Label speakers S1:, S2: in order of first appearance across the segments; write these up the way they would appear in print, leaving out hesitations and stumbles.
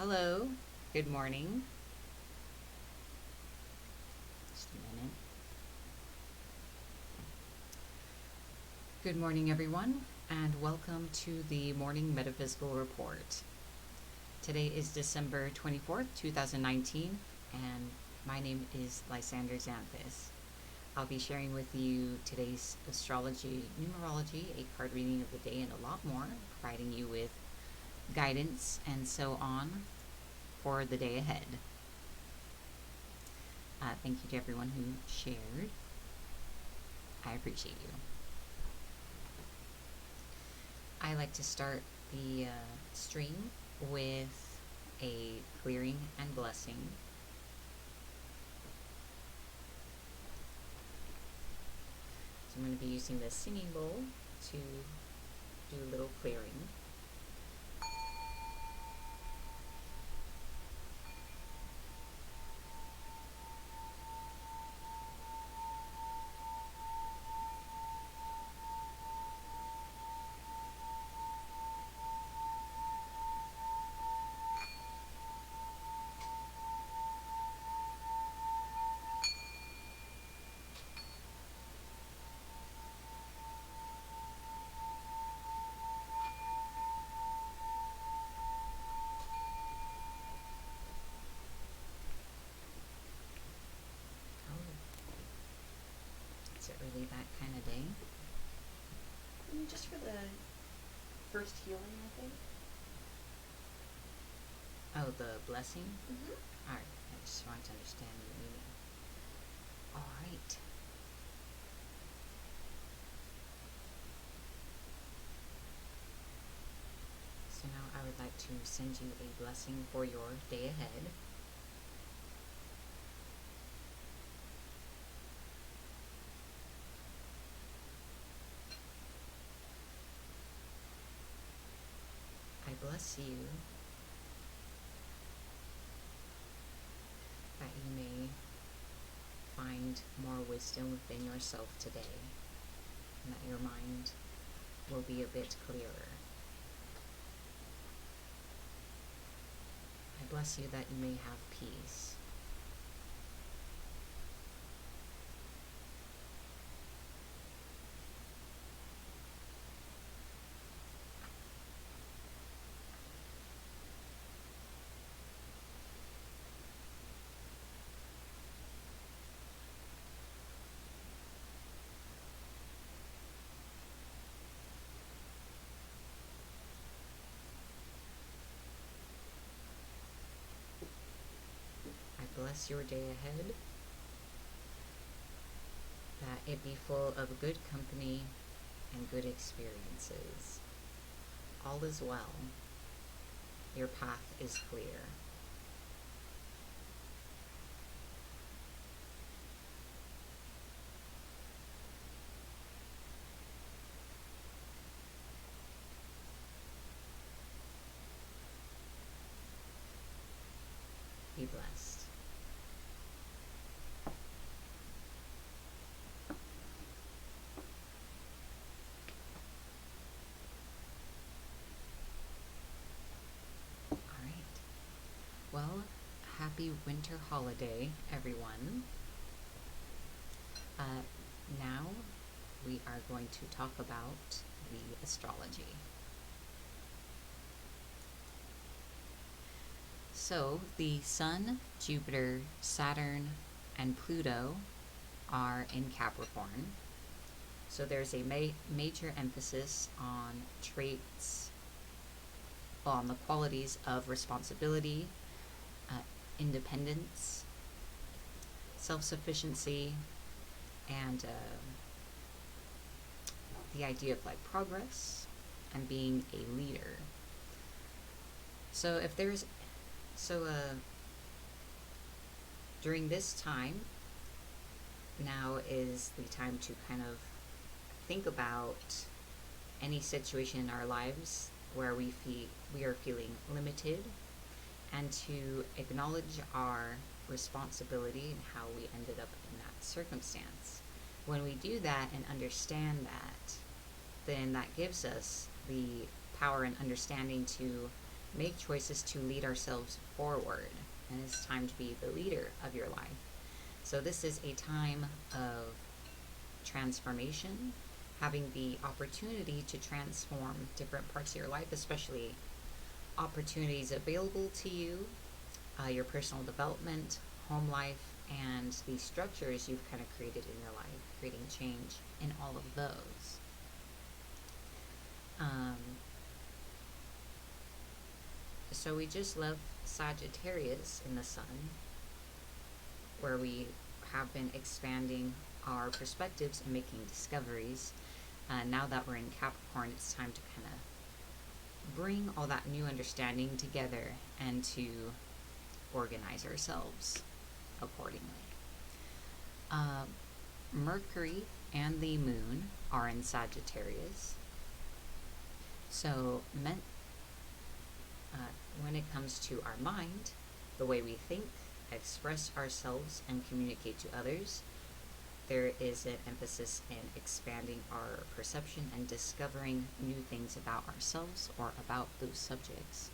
S1: Hello, good morning. Just a minute. Good morning, everyone, and welcome to the Morning Metaphysical Report. Today is December 24th, 2019, and my name is Lysander Xanthus. I'll be sharing with you today's astrology, numerology, a card reading of the day, and a lot more, providing you with guidance and so on for the day ahead. Thank you to everyone who shared. I appreciate you. I like to start the stream with a clearing and blessing. So I'm going to be using the singing bowl to do a little clearing. Is it really that kind of day?
S2: Just for the first healing, I think.
S1: Oh, the blessing?
S2: Mm-hmm.
S1: Alright, I just want to understand the meaning. Alright. So now I would like to send you a blessing for your day ahead. I bless you that you may find more wisdom within yourself today, and that your mind will be a bit clearer. I bless you that you may have peace. I bless your day ahead, that it be full of good company and good experiences. All is well. Your path is clear. Be blessed. Alright. Well, happy winter holiday, everyone. Now we are going to talk about the astrology. So, the Sun, Jupiter, Saturn, and Pluto are in Capricorn. So there's a major emphasis on traits, on the qualities of responsibility, independence, self-sufficiency, and the idea of like progress and being a leader. So if there's during this time, now is the time to kind of think about any situation in our lives where we are feeling limited, and to acknowledge our responsibility and how we ended up in that circumstance. When we do that and understand that, then that gives us the power and understanding to make choices to lead ourselves forward, and it's time to be the leader of your life. So this is a time of transformation, having the opportunity to transform different parts of your life, especially opportunities available to you, your personal development, home life, and the structures you've kind of created in your life, creating change in all of those. So we just left Sagittarius in the sun, where we have been expanding our perspectives and making discoveries. Now that we're in Capricorn, it's time to kind of bring all that new understanding together and to organize ourselves accordingly. Mercury and the moon are in Sagittarius. So when it comes to our mind, the way we think, express ourselves, and communicate to others, there is an emphasis in expanding our perception and discovering new things about ourselves or about those subjects.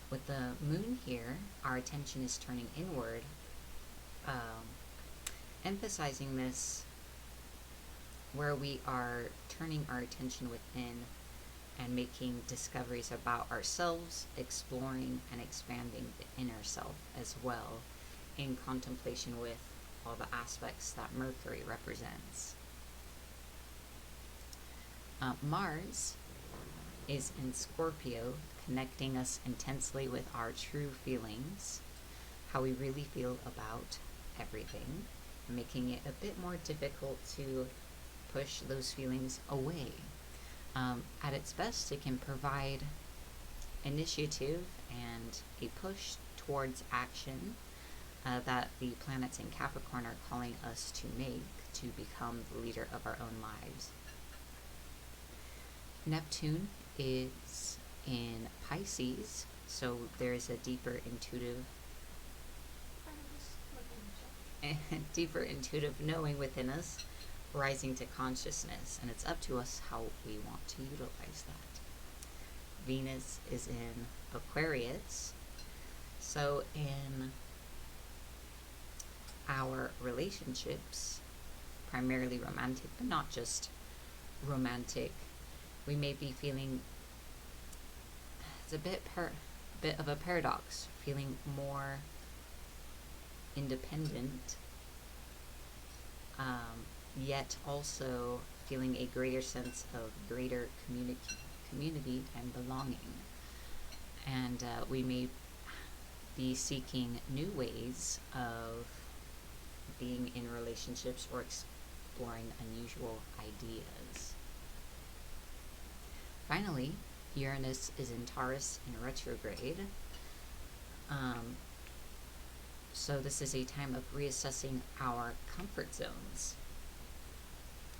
S1: With the moon here, our attention is turning inward, emphasizing this where we are turning our attention within and making discoveries about ourselves, exploring and expanding the inner self as well, in contemplation with all the aspects that Mercury represents. Mars is in Scorpio, connecting us intensely with our true feelings, how we really feel about everything, making it a bit more difficult to push those feelings away. At its best, it can provide initiative and a push towards action that the planets in Capricorn are calling us to make to become the leader of our own lives. Neptune is in Pisces, so there is a deeper intuitive knowing within us, rising to consciousness, and it's up to us how we want to utilize that. Venus is in Aquarius, so in our relationships, primarily romantic, but not just romantic, we may be feeling, it's a bit of a paradox, feeling more independent, yet also feeling a greater sense of greater community and belonging. And we may be seeking new ways of being in relationships or exploring unusual ideas. Finally, Uranus is in Taurus in retrograde. So this is a time of reassessing our comfort zones.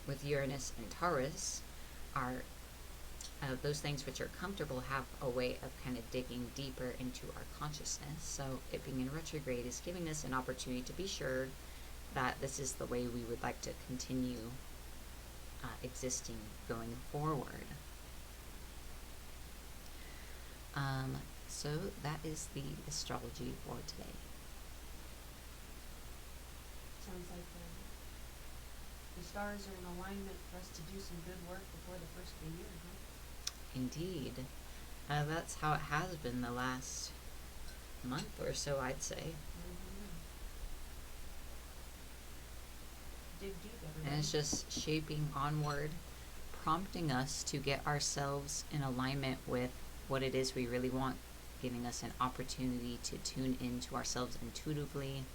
S1: With Uranus and Taurus, those things which are comfortable have a way of kind of digging deeper into our consciousness. So it being in retrograde is giving us an opportunity to be sure that this is the way we would like to continue existing going forward. So that is the astrology for today.
S2: Sounds like the stars are in alignment for us to do some good work before the first of the year, huh?
S1: Indeed. That's how it has been the last month or so, I'd say.
S2: Mm-hmm. Dig deep, everybody.
S1: And it's just shaping onward, prompting us to get ourselves in alignment with what it is we really want, giving us an opportunity to tune into ourselves intuitively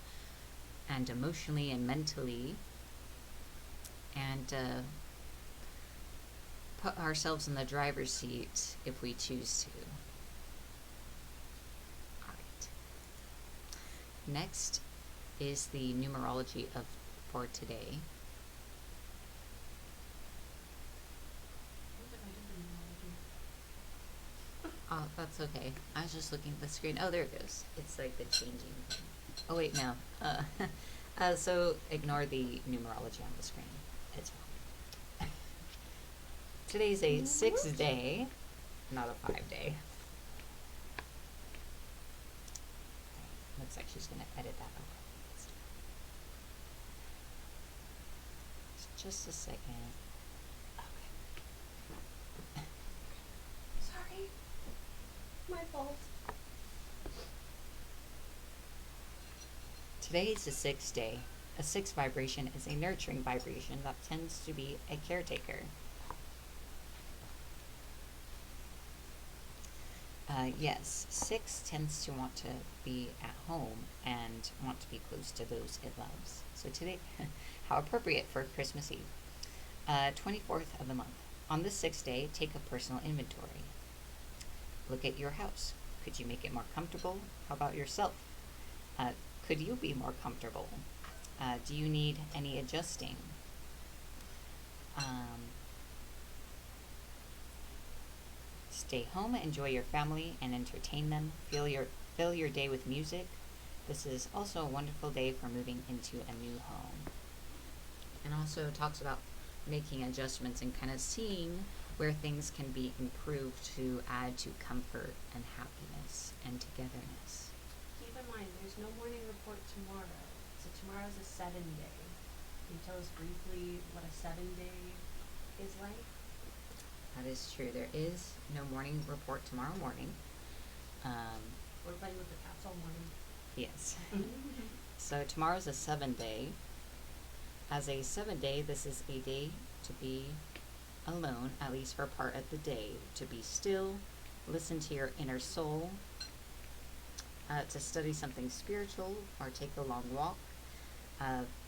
S1: and emotionally and mentally, and put ourselves in the driver's seat if we choose to. Alright. Next is the numerology for today. Oh, that's okay. I was just looking at the screen. Oh, there it goes. It's like the changing thing. Oh, wait, no. So ignore the numerology on the screen. It's fine. Today's a 6-day, not a 5-day. Looks like she's going to edit that out. Just a second. Okay.
S2: Sorry. My fault.
S1: Today is the sixth day. A sixth vibration is a nurturing vibration that tends to be a caretaker. Yes, six tends to want to be at home and want to be close to those it loves. So today, how appropriate for Christmas Eve. 24th of the month. On this sixth day, take a personal inventory. Look at your house. Could you make it more comfortable? How about yourself? Could you be more comfortable? Do you need any adjusting? Stay home, enjoy your family, and entertain them. Fill your day with music. This is also a wonderful day for moving into a new home. And also talks about making adjustments and kind of seeing where things can be improved to add to comfort and happiness and togetherness.
S2: Keep in mind, there's no morning report tomorrow. So tomorrow's a 7-day. Can you tell us briefly what a 7-day is like?
S1: That is true. There is no morning report tomorrow morning.
S2: We're playing with the cats all morning.
S1: Yes. So tomorrow's a 7-day. As a 7-day, this is a day to be alone, at least for part of the day, to be still, listen to your inner soul, to study something spiritual, or take a long walk.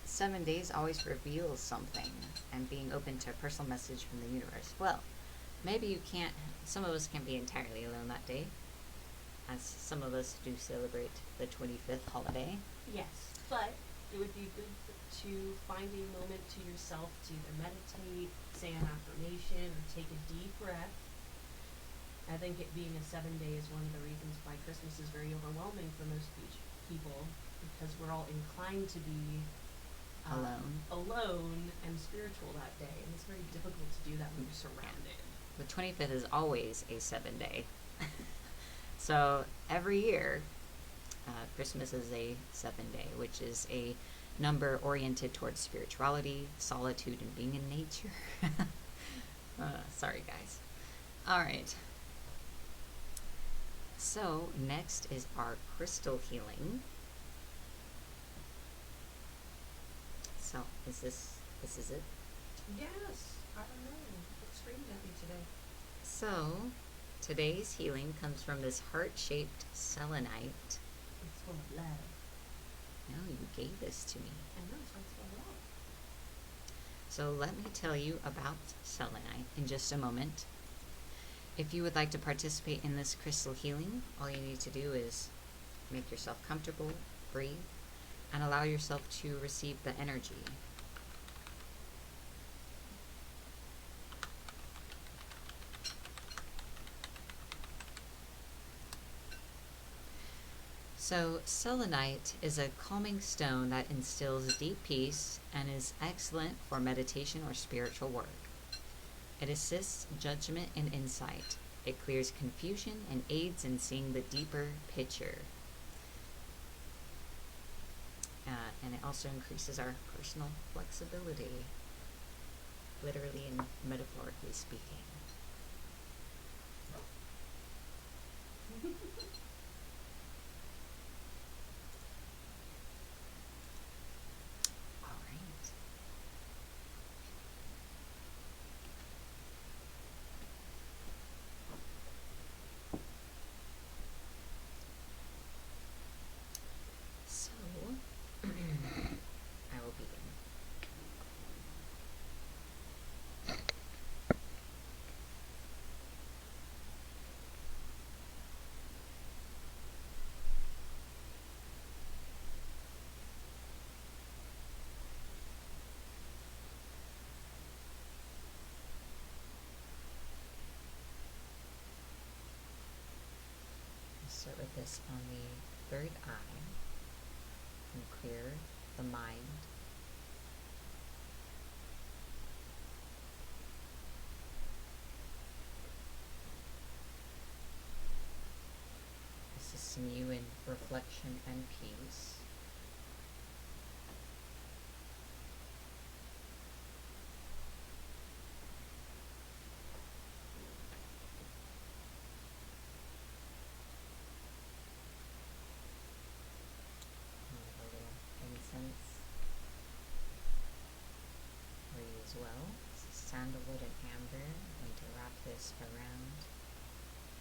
S1: 7 days always reveals something, and being open to a personal message from the universe. Well, maybe you can't, some of us can't be entirely alone that day, as some of us do celebrate the 25th holiday.
S2: Yes, but it would be good to find a moment to yourself to either meditate, say an affirmation, or take a deep breath. I think it being a 7-day is one of the reasons why Christmas is very overwhelming for most people, because we're all inclined to be alone and spiritual that day, and it's very difficult to do that when you're surrounded.
S1: The 25th is always a 7-day. So every year, Christmas is a 7-day, which is a number oriented towards spirituality, solitude, and being in nature. Sorry, guys. All right. So next is our crystal healing. So is this is it?
S2: Yes, I don't know. It screamed at me today.
S1: So today's healing comes from this heart-shaped selenite.
S2: It's full of love.
S1: No, you gave this to me.
S2: I know, so it's full of love.
S1: So let me tell you about selenite in just a moment. If you would like to participate in this crystal healing, all you need to do is make yourself comfortable, breathe, and allow yourself to receive the energy. So selenite is a calming stone that instills deep peace and is excellent for meditation or spiritual work. It assists judgment and insight. It clears confusion and aids in seeing the deeper picture. And it also increases our personal flexibility, literally and metaphorically speaking. All right. So, I will begin. I'll start with this on the third eye and clear the mind. Assisting you in reflection and peace. A little incense for you as well. This is sandalwood and amber. I'm going to wrap this around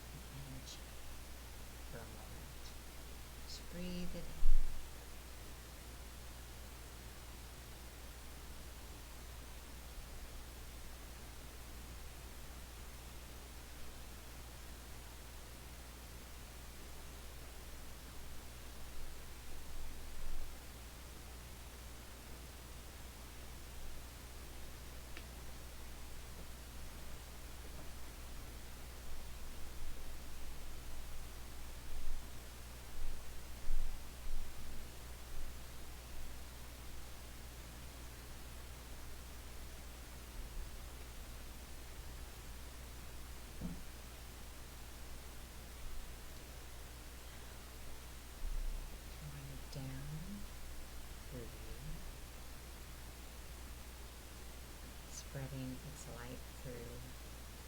S1: the energy for a moment. Just breathe it in. Drawing it down through you, spreading its light through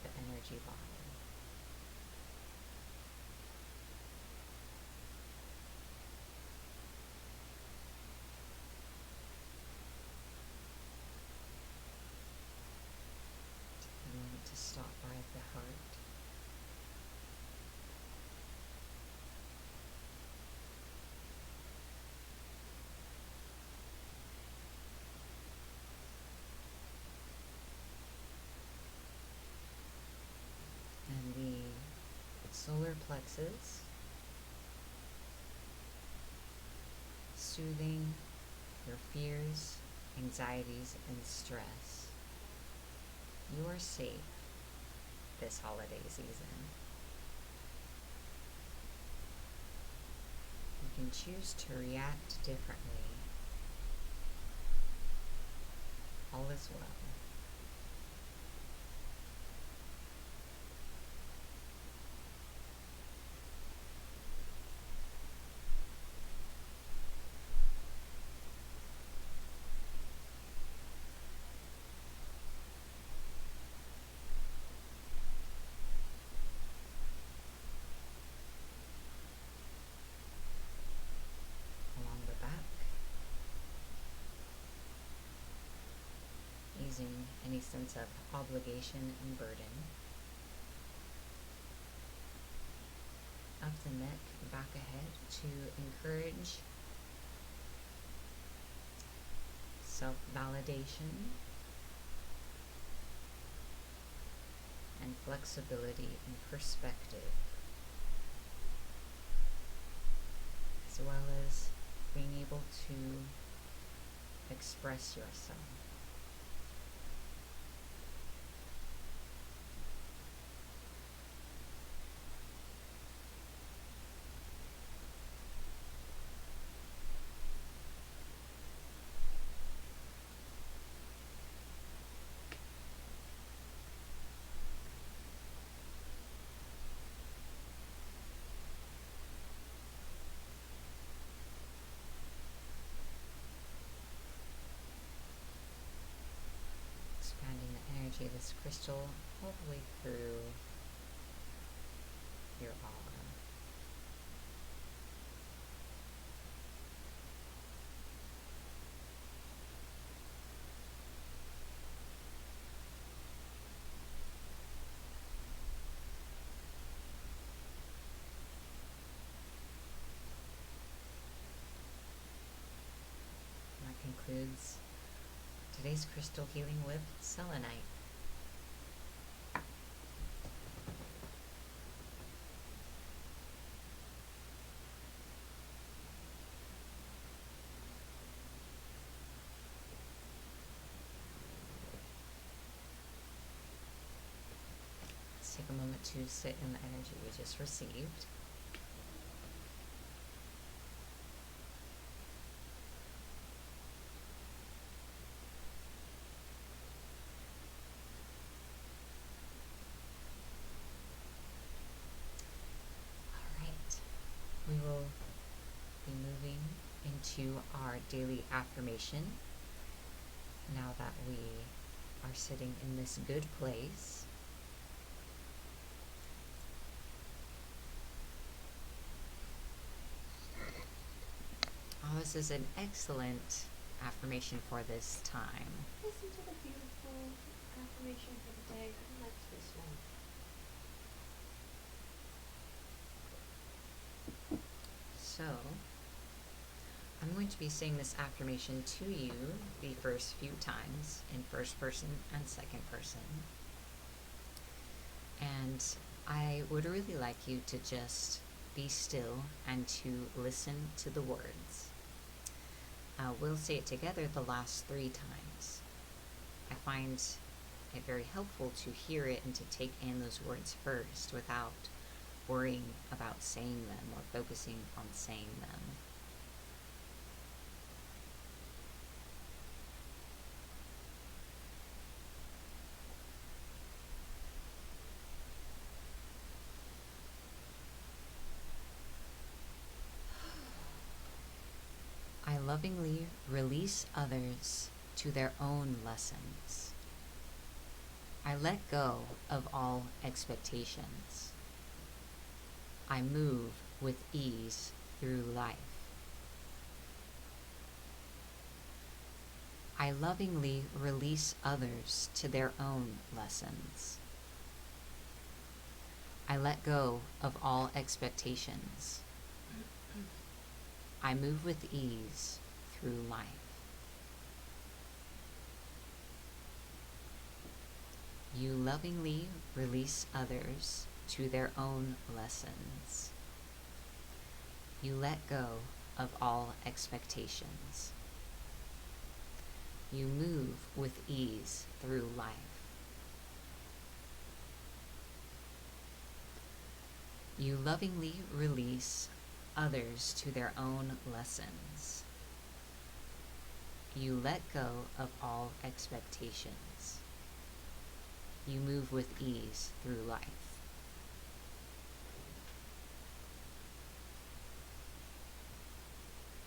S1: the energy body. Take a moment to stop by the heart. And the solar plexus, soothing your fears, anxieties, and stress. You are safe this holiday season. You can choose to react differently. All is well. Along the back, easing any sense of obligation and burden. Up the neck, back ahead to encourage self-validation and flexibility and perspective, as well as being able to express yourself. Expanding the energy of this crystal all the way through your aura. And that concludes today's crystal healing with selenite. Let's take a moment to sit in the energy we just received. We will to our daily affirmation now that we are sitting in this good place. Oh, this is an excellent affirmation for this time.
S2: Listen to the beautiful affirmation for the day. I like this one.
S1: So, I'm going to be saying this affirmation to you the first few times in first person and second person. And I would really like you to just be still and to listen to the words. We'll say it together the last 3 times. I find it very helpful to hear it and to take in those words first without worrying about saying them or focusing on saying them. I lovingly release others to their own lessons. I let go of all expectations. I move with ease through life. I lovingly release others to their own lessons. I let go of all expectations. I move with ease through life. You lovingly release others to their own lessons. You let go of all expectations. You move with ease through life. You lovingly release others to their own lessons. You let go of all expectations. You move with ease through life.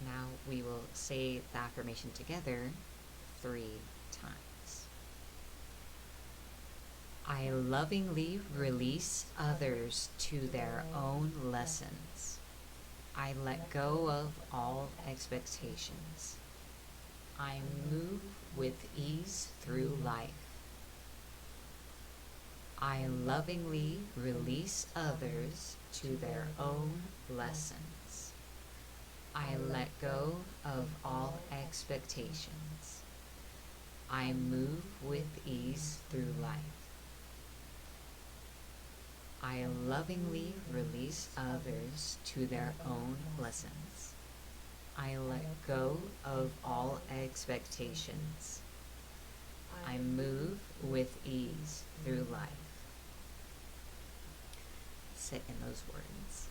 S1: Now we will say the affirmation together 3 times. I lovingly release others to their own lessons. I let go of all expectations. I move with ease through life. I lovingly release others to their own lessons. I let go of all expectations. I move with ease through life. I lovingly release others to their own lessons. I let go of all expectations. I move with ease through life. Sit in those words.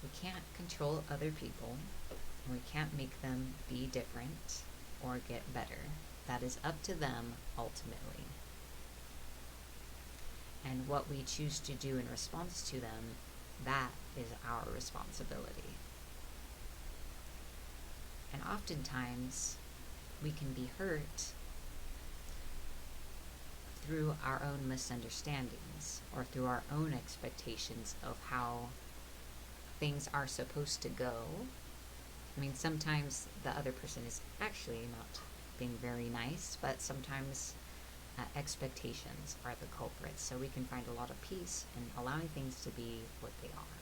S1: We can't control other people. We can't make them be different or get better. That is up to them ultimately. And what we choose to do in response to them, that is our responsibility. And oftentimes, we can be hurt through our own misunderstandings or through our own expectations of how things are supposed to go. I mean, sometimes the other person is actually not being very nice, but sometimes expectations are the culprits. So we can find a lot of peace in allowing things to be what they are.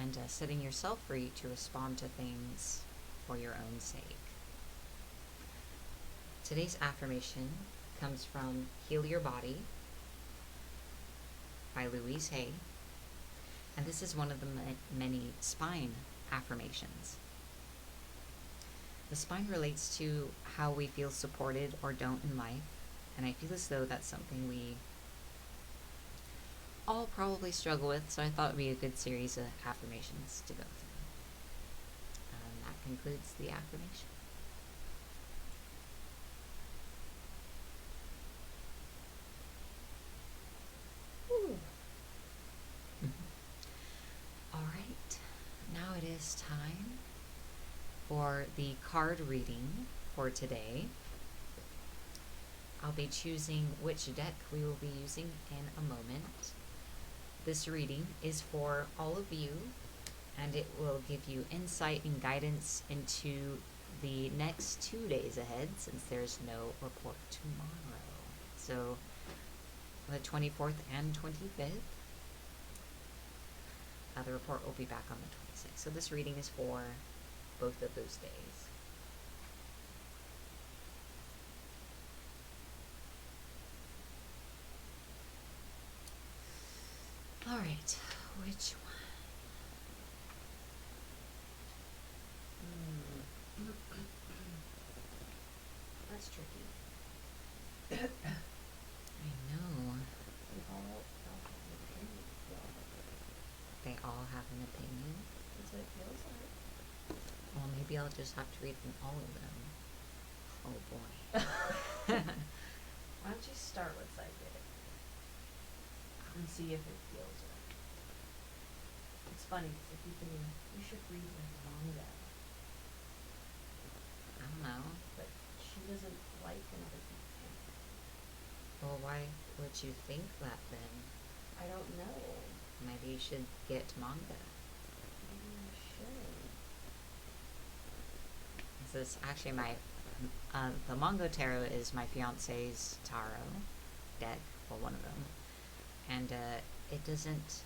S1: And setting yourself free to respond to things for your own sake. Today's affirmation comes from Heal Your Body by Louise Hay. And this is one of the many spine affirmations. The spine relates to how we feel supported or don't in life, and I feel as though that's something we all probably struggle with, so I thought it would be a good series of affirmations to go through. And that concludes the affirmation. last time for the card reading for today. I'll be choosing which deck we will be using in a moment. This reading is for all of you, and it will give you insight and guidance into the next 2 days ahead, since there's no report tomorrow. So, the 24th and 25th. The report will be back on the 26th. So this reading is for both of those days. All right, which one?
S2: That's tricky.
S1: I know. They all have an opinion.
S2: That's what it feels like.
S1: Well, maybe I'll just have to read them all of them. Oh boy.
S2: Why don't you start with psychic and see if it feels right? It's funny because I keep thinking you should read the manga,
S1: I don't know.
S2: but she doesn't like when other people can.
S1: Well, why would you think that then?
S2: I don't know.
S1: Maybe you should get manga.
S2: Maybe I should.
S1: This is actually the Mongo Tarot is my fiance's tarot deck, well, one of them. And it doesn't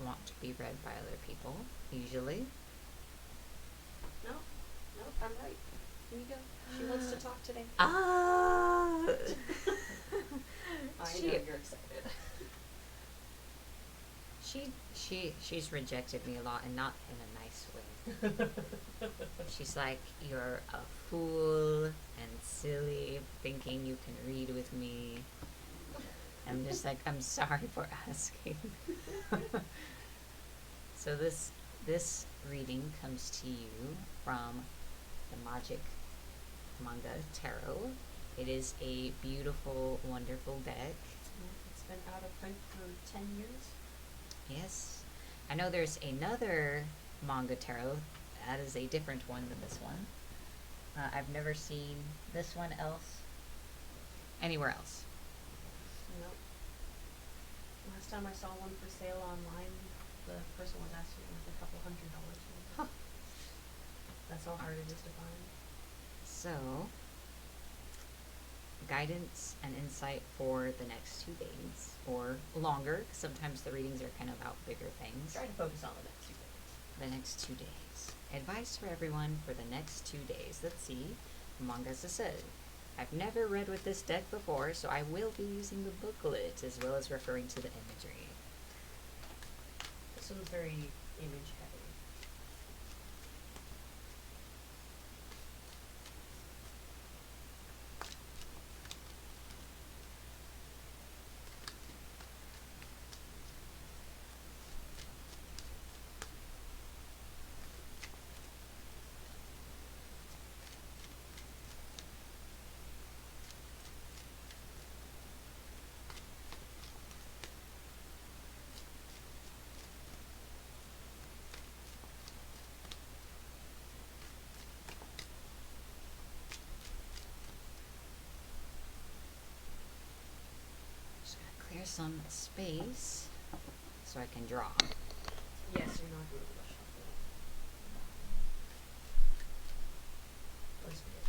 S1: want to be read by other people, usually.
S2: No, I'm right. Here you go. She wants to talk today.
S1: Ah!
S2: I know you're excited.
S1: She's rejected me a lot, and not in a nice way. She's like, you're a fool and silly, thinking you can read with me. I'm just like, I'm sorry for asking. So this reading comes to you from the Magick Manga Tarot. It is a beautiful, wonderful deck.
S2: It's been out of print for 10 years.
S1: Yes. I know there's another manga tarot. That is a different one than this one. I've never seen this one anywhere else.
S2: Nope. Last time I saw one for sale online, the person was asking like $200 for it. That's how hard it is to find.
S1: So, guidance and insight for the next 2 days, or longer, 'cause sometimes the readings are kind of about bigger things.
S2: Try to focus on the next 2 days.
S1: The next 2 days. Advice for everyone for the next 2 days. Let's see. Mangasa said, I've never read with this deck before, so I will be using the booklet as well as referring to the imagery.
S2: This one's very image heavy.
S1: Just gotta clear some space so I can draw.
S2: Yes, you're not going to rush it. Let's be it.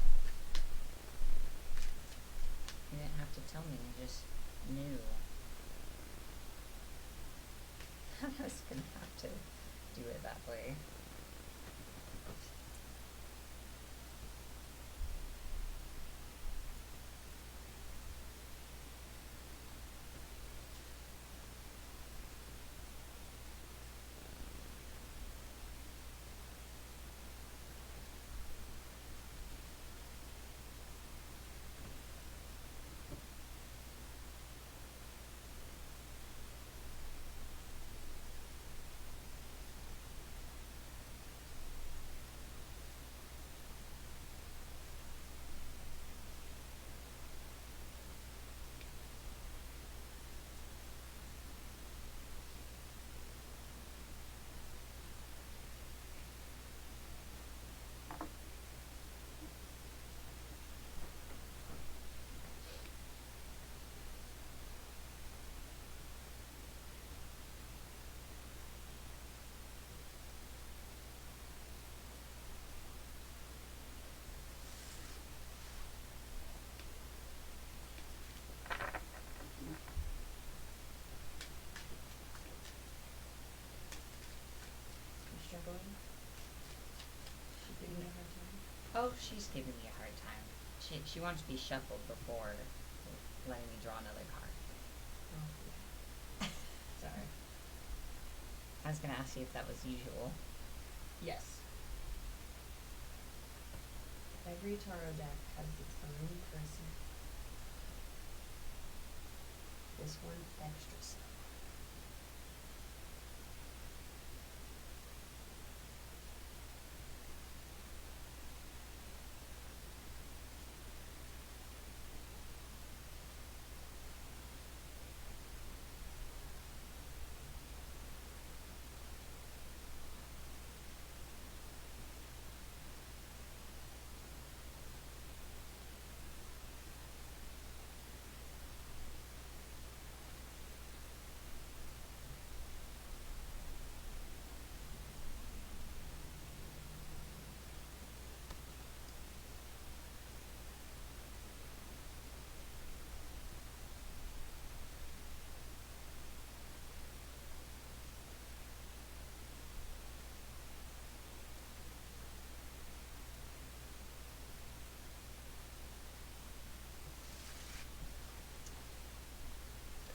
S1: You didn't have to tell me, you just knew. I was gonna have to do it that way. she's giving me a hard time. She wants to be shuffled before letting me draw another card.
S2: Oh, yeah. Sorry.
S1: I was gonna ask you if that was usual.
S2: Yes. Every tarot deck has its own person. This one extra so.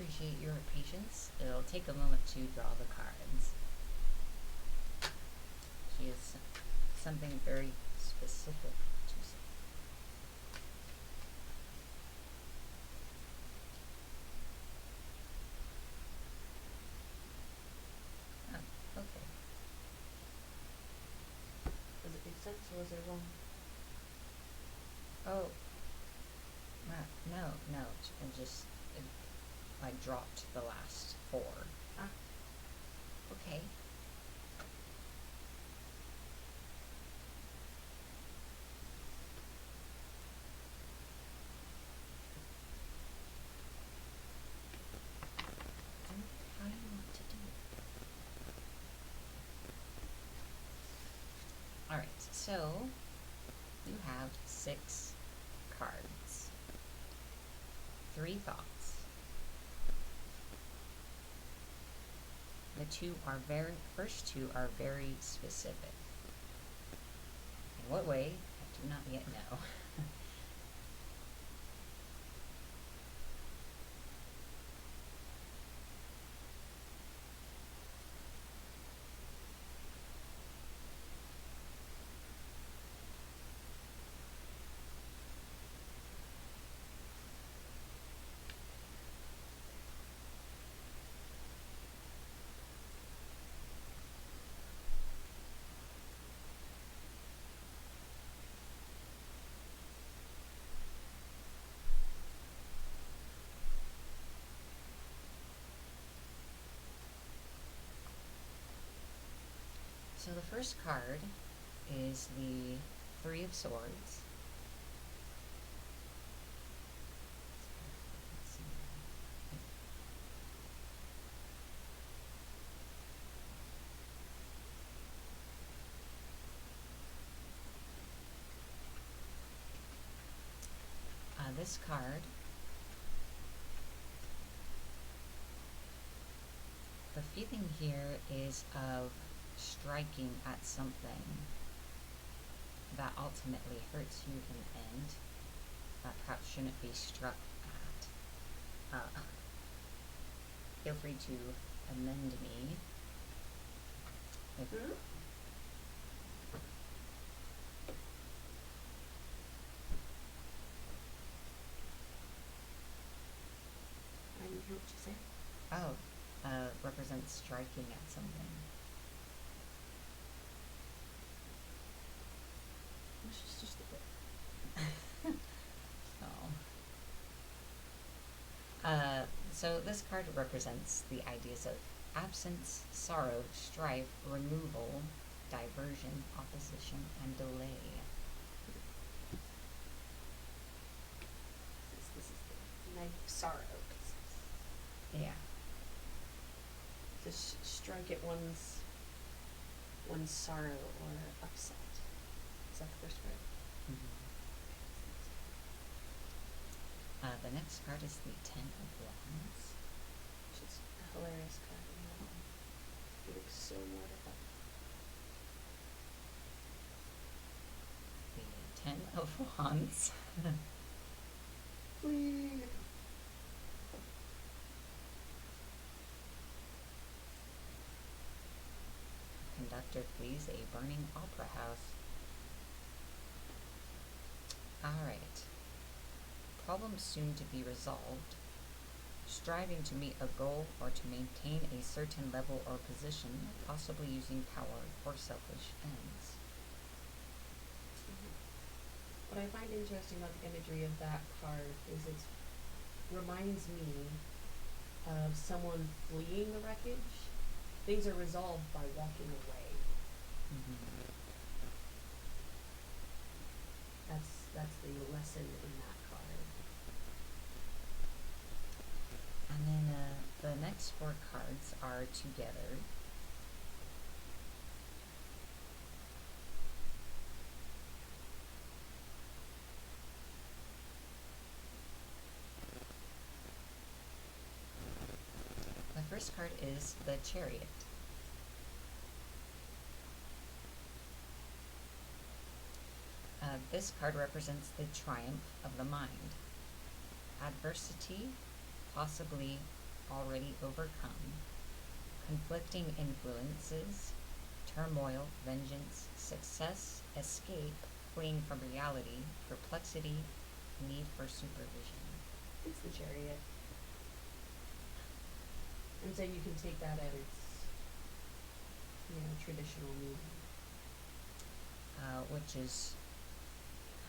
S1: Appreciate your patience. It'll take a moment to draw the cards. She has something very specific to say. Oh, okay.
S2: Does it make sense or was it wrong?
S1: Oh. No. I dropped the last 4.
S2: Ah.
S1: Okay. How do you want to do it? Alright, so you have 6 cards. 3 thoughts. The first two are very specific. In what way? I do not yet know. So the first card is the 3 of Swords. This card, the feeling here is of striking at something that ultimately hurts you in the end, that perhaps shouldn't be struck at. Feel free to amend me.
S2: I didn't hear what you said.
S1: Represents striking at something.
S2: She's just a bit.
S1: So this card represents the ideas of absence, sorrow, strife, removal, diversion, opposition, and delay.
S2: This is the Knight of Sorrow.
S1: Yeah.
S2: To strike at one's sorrow or upset. Is that the first word?
S1: The next card is the 10 of Wands.
S2: Which is a hilarious card. He looks so mortified.
S1: The 10 response.
S2: Please.
S1: Conductor flees a burning opera house. Alright. Problem soon to be resolved. Striving to meet a goal or to maintain a certain level or position, possibly using power for selfish ends.
S2: What I find interesting about the imagery of that card is it reminds me of someone fleeing the wreckage. Things are resolved by walking away.
S1: Mm-hmm.
S2: That's the lesson in that card.
S1: And then the next 4 cards are together. The first card is the Chariot. This card represents the triumph of the mind. Adversity, possibly already overcome. Conflicting influences, turmoil, vengeance, success, escape, fleeing from reality, perplexity, need for supervision.
S2: It's the Chariot. And so you can take that at its, traditional meaning.
S1: Which is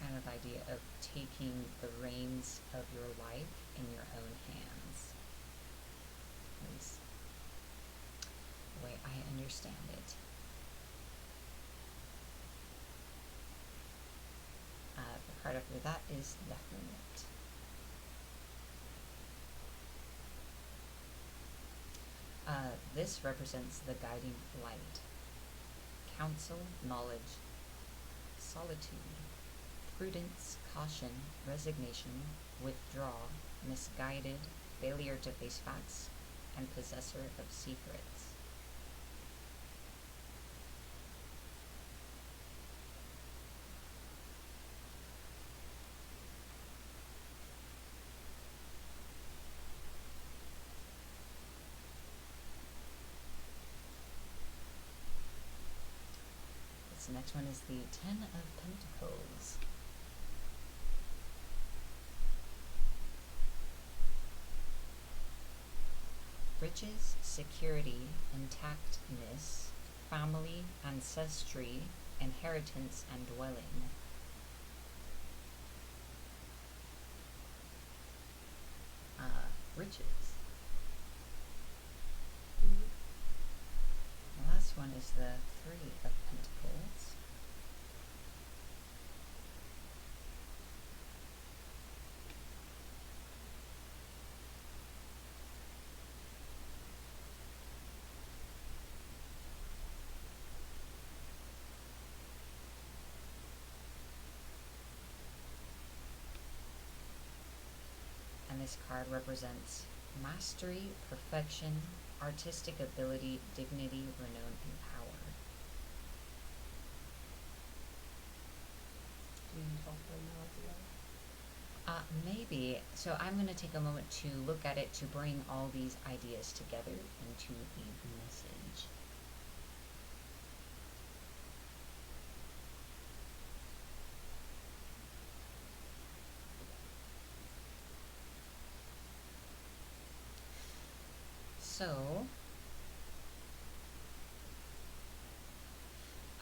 S1: kind of the idea of taking the reins of your life in your own hands. At least the way I understand it. The card after that is the Hermit. This represents the guiding light. Counsel, knowledge, solitude, prudence, caution, resignation, withdrawal, misguided, failure to face facts, and possessor of secrets. This next one is the Ten of Pentacles. Riches, security, intactness, family, ancestry, inheritance, and dwelling. Riches. The last one is the Three of Pentacles. And this card represents mastery, perfection, artistic ability, dignity, renown, and power.
S2: Do you talk them all together?
S1: Maybe. So I'm going to take a moment to look at it to bring all these ideas together into the message. So,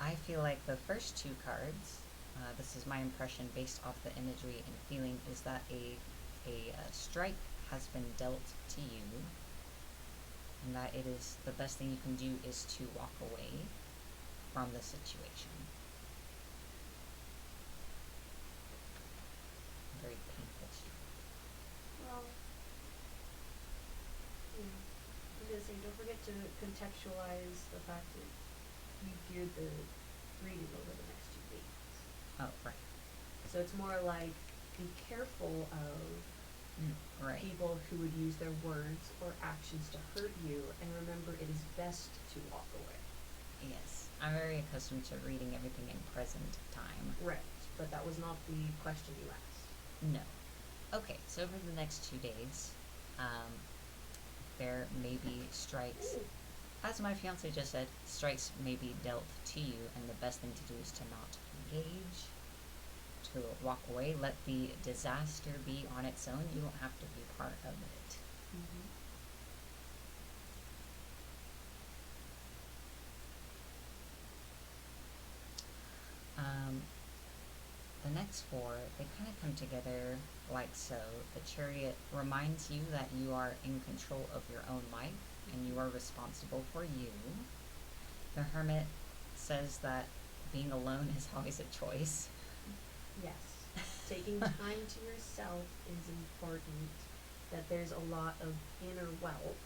S1: I feel like the first 2 cards, this is my impression based off the imagery and feeling, is that a strike has been dealt to you, and that it is the best thing you can do is to walk away from the situation. Very painful strike.
S2: Well, I'm gonna say, don't forget to contextualize the fact that you geared the reading over the next 2 weeks.
S1: Oh, right.
S2: So it's more like, be careful of
S1: Right.
S2: people who would use their words or actions to hurt you, and remember it is best to walk away.
S1: Yes. I'm very accustomed to reading everything in present time.
S2: Right. but that was not the question you asked.
S1: No. Okay, so over the next 2 days, there may be strikes. As my fiance just said, strikes may be dealt to you, and the best thing to do is to not engage, to walk away, let the disaster be on its own. You don't have to be part of it. The next four, they kind of come together like so. The Chariot reminds you that you are in control of your own life and you are responsible for you. The Hermit says that being alone is always a choice.
S2: Yes. Taking time to yourself is important, that there's a lot of inner wealth.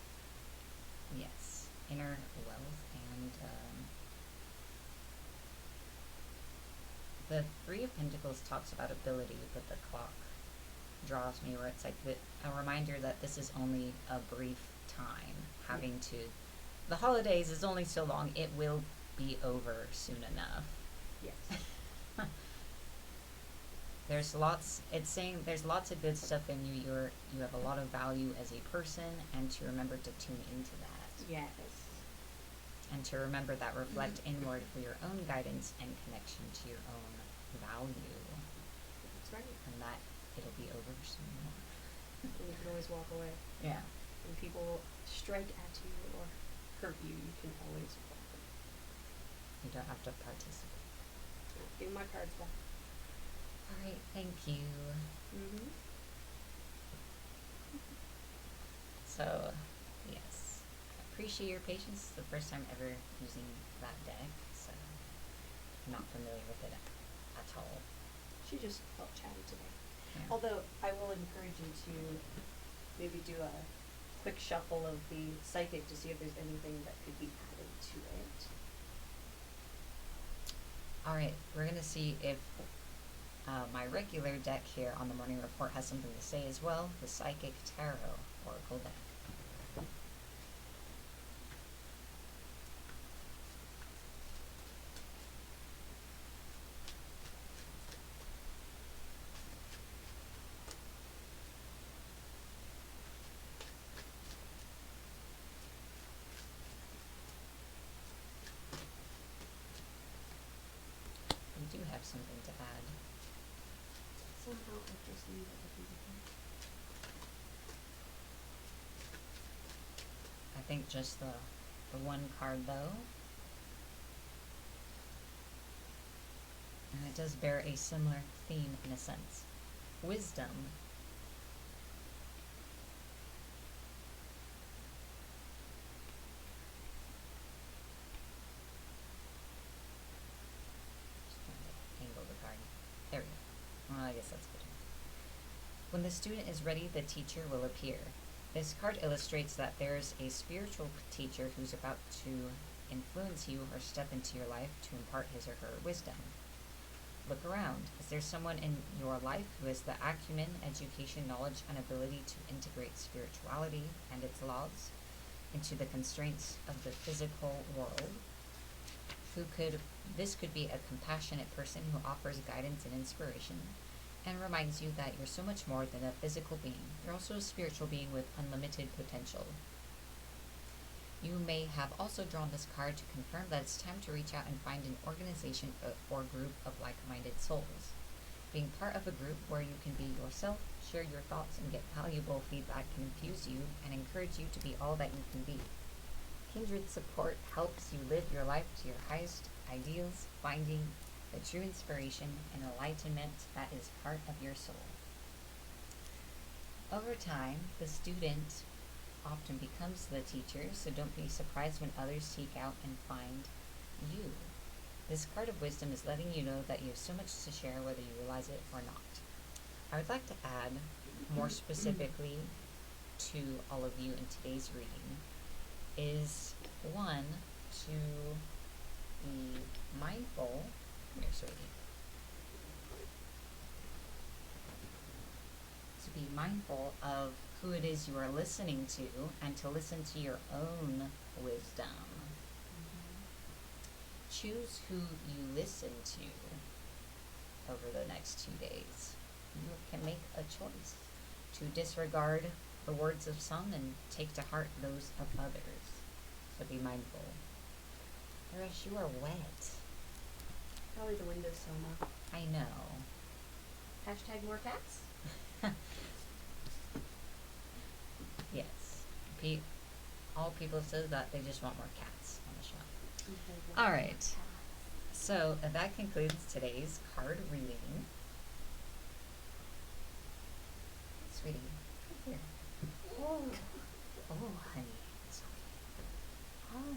S1: Yes, inner wealth, and the Three of Pentacles talks about ability, but the clock draws me where it's like a reminder that this is only a brief time. Having to, the holidays is only so long, it will be over soon enough.
S2: Yes.
S1: It's saying there's lots of good stuff in you. You have a lot of value as a person, and to remember to tune into that.
S2: Yes.
S1: And to remember that reflect inward for your own guidance and connection to your own value.
S2: That's right.
S1: And that it'll be over soon enough.
S2: And you can always walk away.
S1: Yeah.
S2: When people strike at you or hurt you, you can always walk away.
S1: You don't have to participate.
S2: Give me my cards back.
S1: All right, thank you. So, yes, I appreciate your patience. It's the first time ever using that deck, so I'm not familiar with it at all.
S2: She just felt chatty today.
S1: Yeah.
S2: Although I will encourage you to maybe do a quick shuffle of the psychic to see if there's anything that could be added to it.
S1: All right, we're gonna see if my regular deck here on the Morning Report has something to say as well. The Psychic Tarot Oracle deck. We do have something to add.
S2: Somehow I just knew that would be the thing.
S1: I think just the one card though. And it does bear a similar theme in a sense. Wisdom. Just trying to angle the card. There we go. Well, I guess that's good. When the student is ready, the teacher will appear. This card illustrates that there's a spiritual teacher who's about to influence you or step into your life to impart his or her wisdom. Look around. Is there someone in your life who has the acumen, education, knowledge, and ability to integrate spirituality and its laws into the constraints of the physical world? This could be a compassionate person who offers guidance and inspiration and reminds you that you're so much more than a physical being. You're also a spiritual being with unlimited potential. You may have also drawn this card to confirm that it's time to reach out and find an organization or group of like-minded souls. Being part of a group where you can be yourself, share your thoughts, and get valuable feedback can infuse you and encourage you to be all that you can be. Kindred support helps you live your life to your highest ideals, finding the true inspiration and enlightenment that is part of your soul. Over time, the student often becomes the teacher, so don't be surprised when others seek out and find you. This card of wisdom is letting you know that you have so much to share whether you realize it or not. I would like to add more specifically to all of you in today's reading is one, to be mindful. Come here, sweetie. To be mindful of who it is you are listening to and to listen to your own wisdom. Choose who you listen to. over the next 2 days. You can make a choice to disregard the words of some and take to heart those of others. So be mindful. Rush, you are wet.
S2: Probably the windowsill, Ma.
S1: I know.
S2: Hashtag more cats?
S1: Yes. All people says that they just want more cats on the show. All right. So that concludes today's card reading. Sweetie, come here. Oh, honey. It's okay. Oh.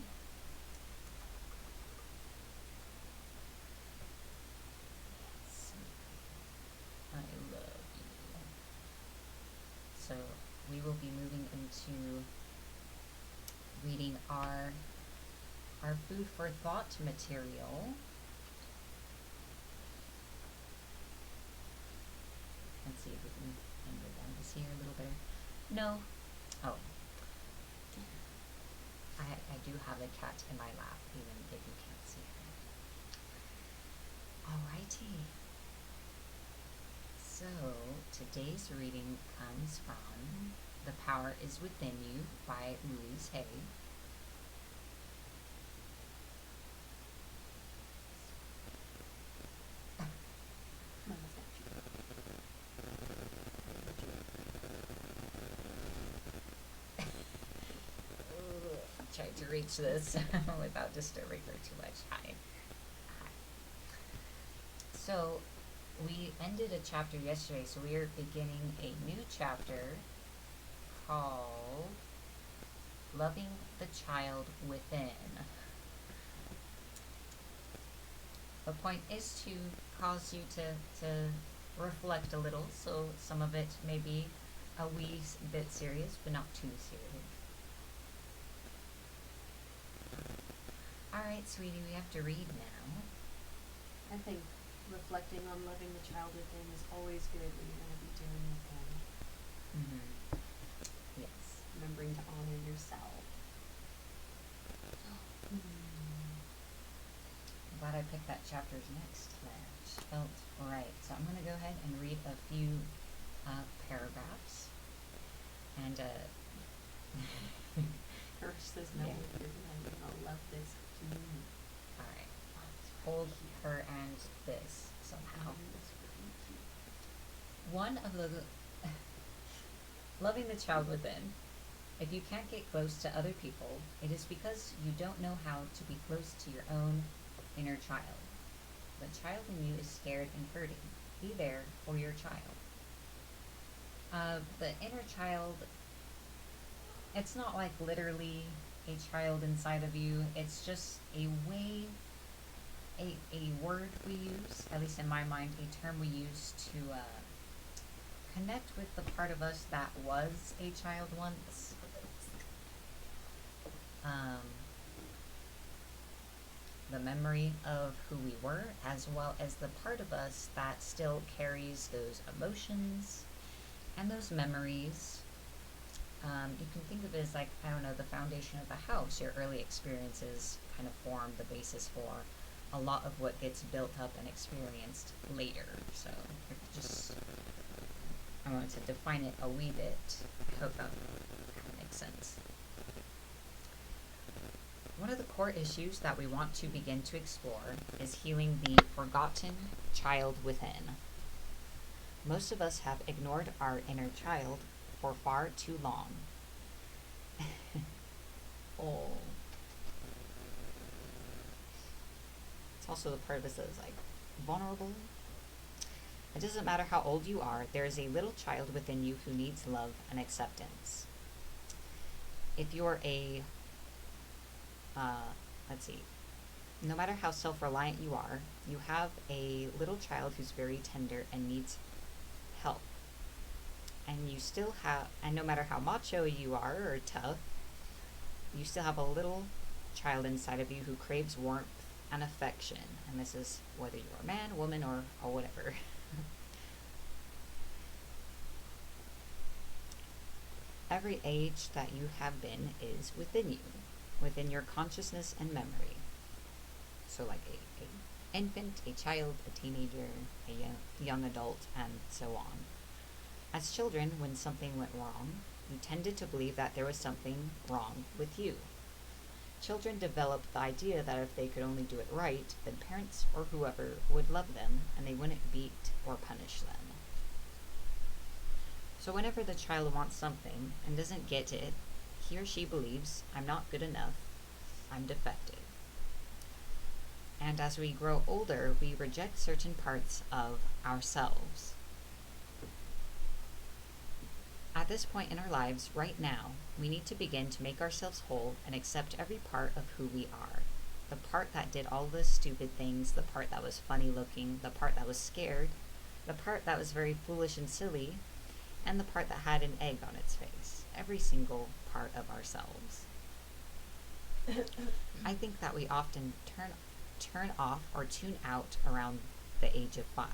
S1: Yes. I love you. So we will be moving into reading our food for thought material. Let's see if we can angle down this here a little better. No. Oh. I do have a cat in my lap, even if you can't see her. Alrighty. So, today's reading comes from The Power is Within You by Louise Hay. Tried to reach this without disturbing her too much. Hi. So, we ended a chapter yesterday, so we are beginning a new chapter called Loving the Child Within. The point is to cause you to reflect a little, so some of it may be a wee bit serious, but not too serious. Alright, sweetie, we have to read now.
S2: I think reflecting on loving the child within is always good when you're going to be dealing with them.
S1: Mm-hmm. Yes.
S2: Remembering to honor yourself.
S1: I'm glad I picked that chapter's next match. Felt right. So I'm going to go ahead and read a few paragraphs. And,
S2: First, says no,
S1: yeah.
S2: you're gonna love this.
S1: Alright. Hold her and this somehow. One of the loving the child within. If you can't get close to other people, it is because you don't know how to be close to your own inner child. The child in you is scared and hurting. Be there for your child. The inner child, it's not like literally a child inside of you. It's just a way, a word we use, at least in my mind, a term we use to connect with the part of us that was a child once. The memory of who we were, as well as the part of us that still carries those emotions and those memories. You can think of it as like, I don't know, the foundation of the house. Your early experiences kind of form the basis for a lot of what gets built up and experienced later. So I wanted to define it a wee bit. I hope that makes sense. One of the core issues that we want to begin to explore is healing the forgotten child within. Most of us have ignored our inner child for far too long. Oh. It's also the part of us that is like vulnerable. It doesn't matter how old you are, there is a little child within you who needs love and acceptance. If you're no matter how self-reliant you are, you have a little child who's very tender and needs help. And no matter how macho you are or tough, you still have a little child inside of you who craves warmth and affection. And this is whether you're a man, woman, or whatever. Every age that you have been is within you, within your consciousness and memory. So like infant, a child, a teenager, a young adult, and so on. As children, when something went wrong, you tended to believe that there was something wrong with you. Children developed the idea that if they could only do it right, then parents or whoever would love them and they wouldn't beat or punish them. So whenever the child wants something and doesn't get it, he or she believes, I'm not good enough, I'm defective. And as we grow older, we reject certain parts of ourselves. At this point in our lives, right now, we need to begin to make ourselves whole and accept every part of who we are. The part that did all the stupid things, the part that was funny looking, the part that was scared, the part that was very foolish and silly, and the part that had an egg on its face. Every single part of ourselves. I think that we often turn off or tune out around the age of 5.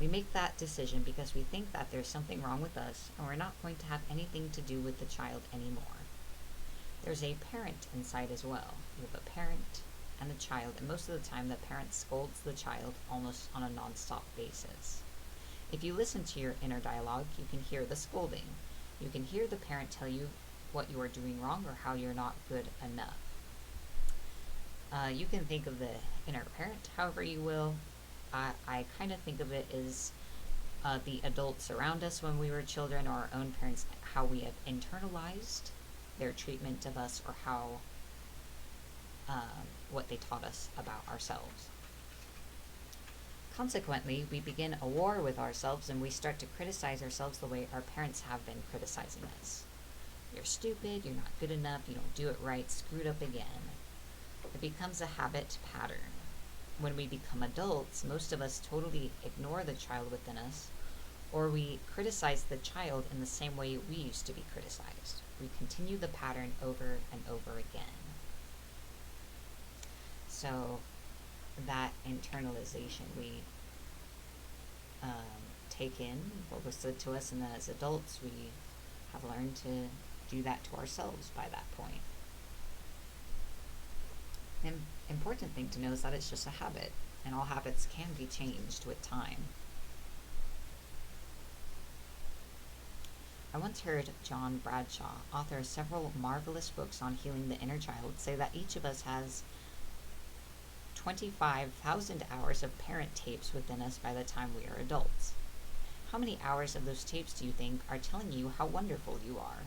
S1: We make that decision because we think that there's something wrong with us and we're not going to have anything to do with the child anymore. There's a parent inside as well. You have a parent and a child, and most of the time the parent scolds the child almost on a non-stop basis. If you listen to your inner dialogue, you can hear the scolding. You can hear the parent tell you what you are doing wrong or how you're not good enough. You can think of the inner parent however you will. I kind of think of it as the adults around us when we were children, or our own parents, how we have internalized their treatment of us, or how what they taught us about ourselves. Consequently, we begin a war with ourselves and we start to criticize ourselves the way our parents have been criticizing us. You're stupid, you're not good enough, you don't do it right, screwed up again. It becomes a habit pattern. When we become adults, most of us totally ignore the child within us, or we criticize the child in the same way we used to be criticized. We continue the pattern over and over again. So that internalization, we take in what was said to us, and then as adults we have learned to do that to ourselves by that point. The important thing to know is that it's just a habit, and all habits can be changed with time. I once heard John Bradshaw, author of several marvelous books on healing the inner child, say that each of us has 25,000 hours of parent tapes within us by the time we are adults. How many hours of those tapes do you think are telling you how wonderful you are?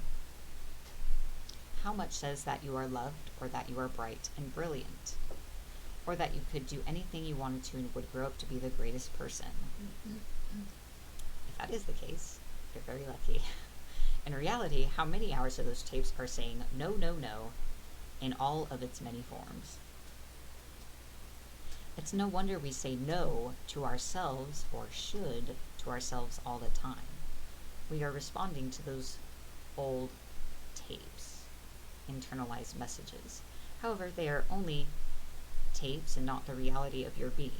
S1: How much says that you are loved, or that you are bright and brilliant, or that you could do anything you wanted to and would grow up to be the greatest person? If that is the case, you're very lucky. In reality, how many hours of those tapes are saying no, no, no in all of its many forms? It's no wonder we say no to ourselves, or should to ourselves, all the time. We are responding to those old tapes, internalized messages. However, they are only tapes and not the reality of your being.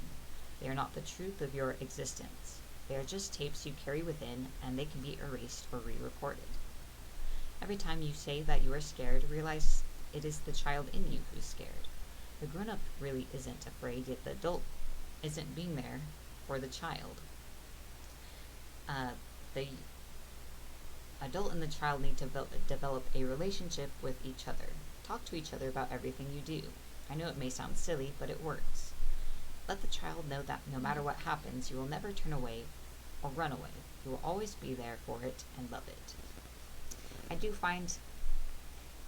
S1: They are not the truth of your existence. They are just tapes you carry within, and they can be erased or re-recorded. Every time you say that you are scared, realize it is the child in you who's scared. The grown-up really isn't afraid, yet the adult isn't being there for the child. The adult and the child need to develop a relationship with each other. Talk to each other about everything you do. I know it may sound silly, but it works. Let the child know that no matter what happens, you will never turn away or run away. You will always be there for it and love it. I do find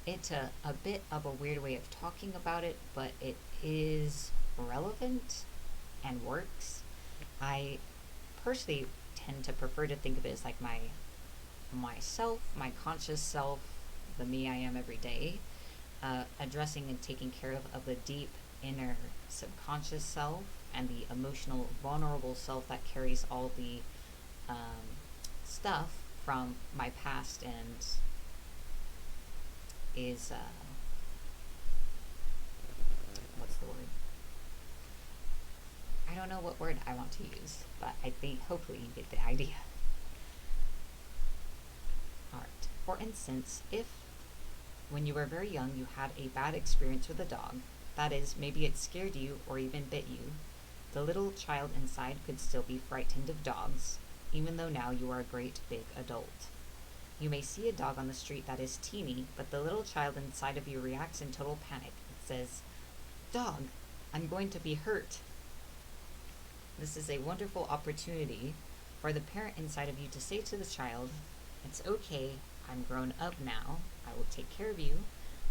S1: it a bit of a weird way of talking about it, but it is relevant and works. I personally tend to prefer to think of it as like myself, my conscious self, the me I am every day, addressing and taking care of the deep inner subconscious self and the emotional vulnerable self that carries all the stuff from my past and is what's the word? I don't know what word I want to use, but I think hopefully you get the idea. Alright. For instance, if when you were very young you had a bad experience with a dog, that is, maybe it scared you or even bit you, The little child inside could still be frightened of dogs, even though now you are a great big adult. You may see a dog on the street that is teeny, but the little child inside of you reacts in total panic. It says, "Dog, I'm going to be hurt." This is a wonderful opportunity for the parent inside of you to say to the child, "It's okay, I'm grown up now, I will take care of you,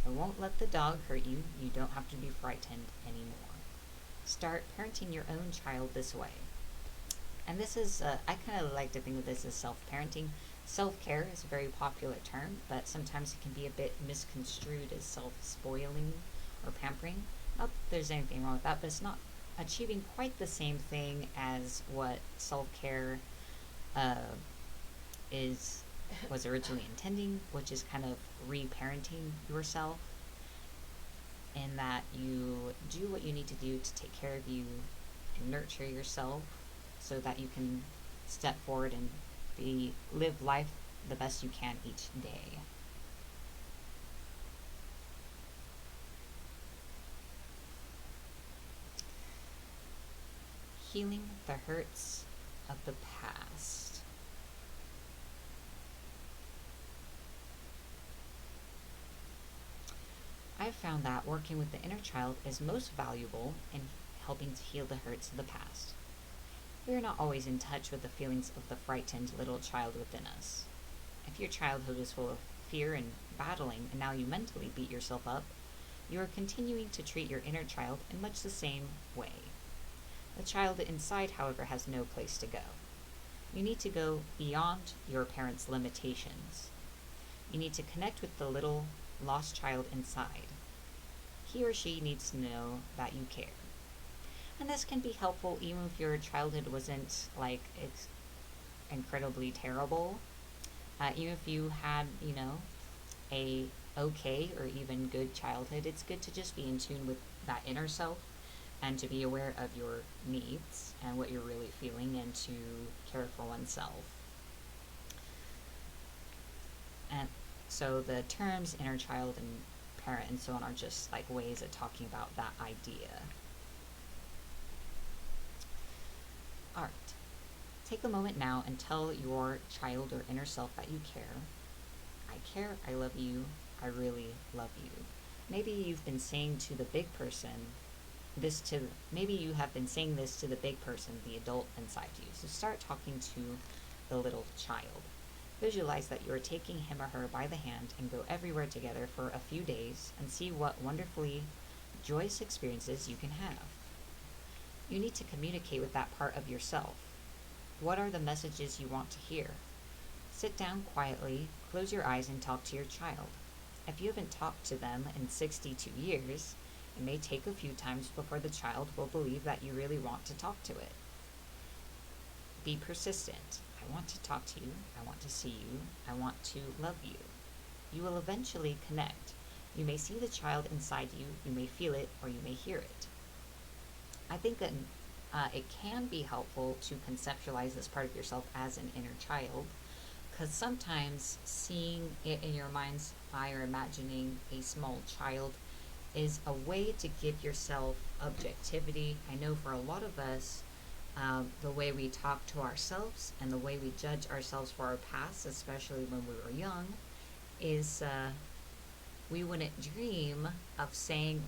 S1: I won't let the dog hurt you, you don't have to be frightened anymore." Start parenting your own child this way. And this is, I kind of like to think of this as self-parenting. Self-care is a very popular term, but sometimes it can be a bit misconstrued as self-spoiling or pampering. Not that there's anything wrong with that, but it's not achieving quite the same thing as what self-care was originally intending, which is kind of reparenting yourself, in that you do what you need to do to take care of you and nurture yourself so that you can step forward and live life the best you can each day. Healing the hurts of the past. I've found that working with the inner child is most valuable in helping to heal the hurts of the past. We are not always in touch with the feelings of the frightened little child within us. If your childhood was full of fear and battling, and now you mentally beat yourself up, you are continuing to treat your inner child in much the same way. The child inside, however, has no place to go. You need to go beyond your parents' limitations. You need to connect with the little lost child inside. He or she needs to know that you care. And this can be helpful even if your childhood wasn't like it's incredibly terrible. Even if you had, a okay or even good childhood, it's good to just be in tune with that inner self and to be aware of your needs and what you're really feeling and to care for oneself. And so the terms inner child and parent and so on are just like ways of talking about that idea. Alright, take a moment now and tell your child or inner self that you care. I care, I love you, I really love you. Maybe you've been saying to the big person, maybe you have been saying this to the big person, the adult inside you. So start talking to the little child. Visualize that you are taking him or her by the hand and go everywhere together for a few days and see what wonderfully joyous experiences you can have. You need to communicate with that part of yourself. What are the messages you want to hear? Sit down quietly, close your eyes, and talk to your child. If you haven't talked to them in 62 years, it may take a few times before the child will believe that you really want to talk to it. Be persistent. I want to talk to you. I want to see you. I want to love you. You will eventually connect. You may see the child inside you. You may feel it, or you may hear it. I think that it can be helpful to conceptualize this part of yourself as an inner child, because sometimes seeing it in your mind's eye or imagining a small child is a way to give yourself objectivity. I know for a lot of us, the way we talk to ourselves and the way we judge ourselves for our past, especially when we were young, is we wouldn't dream of saying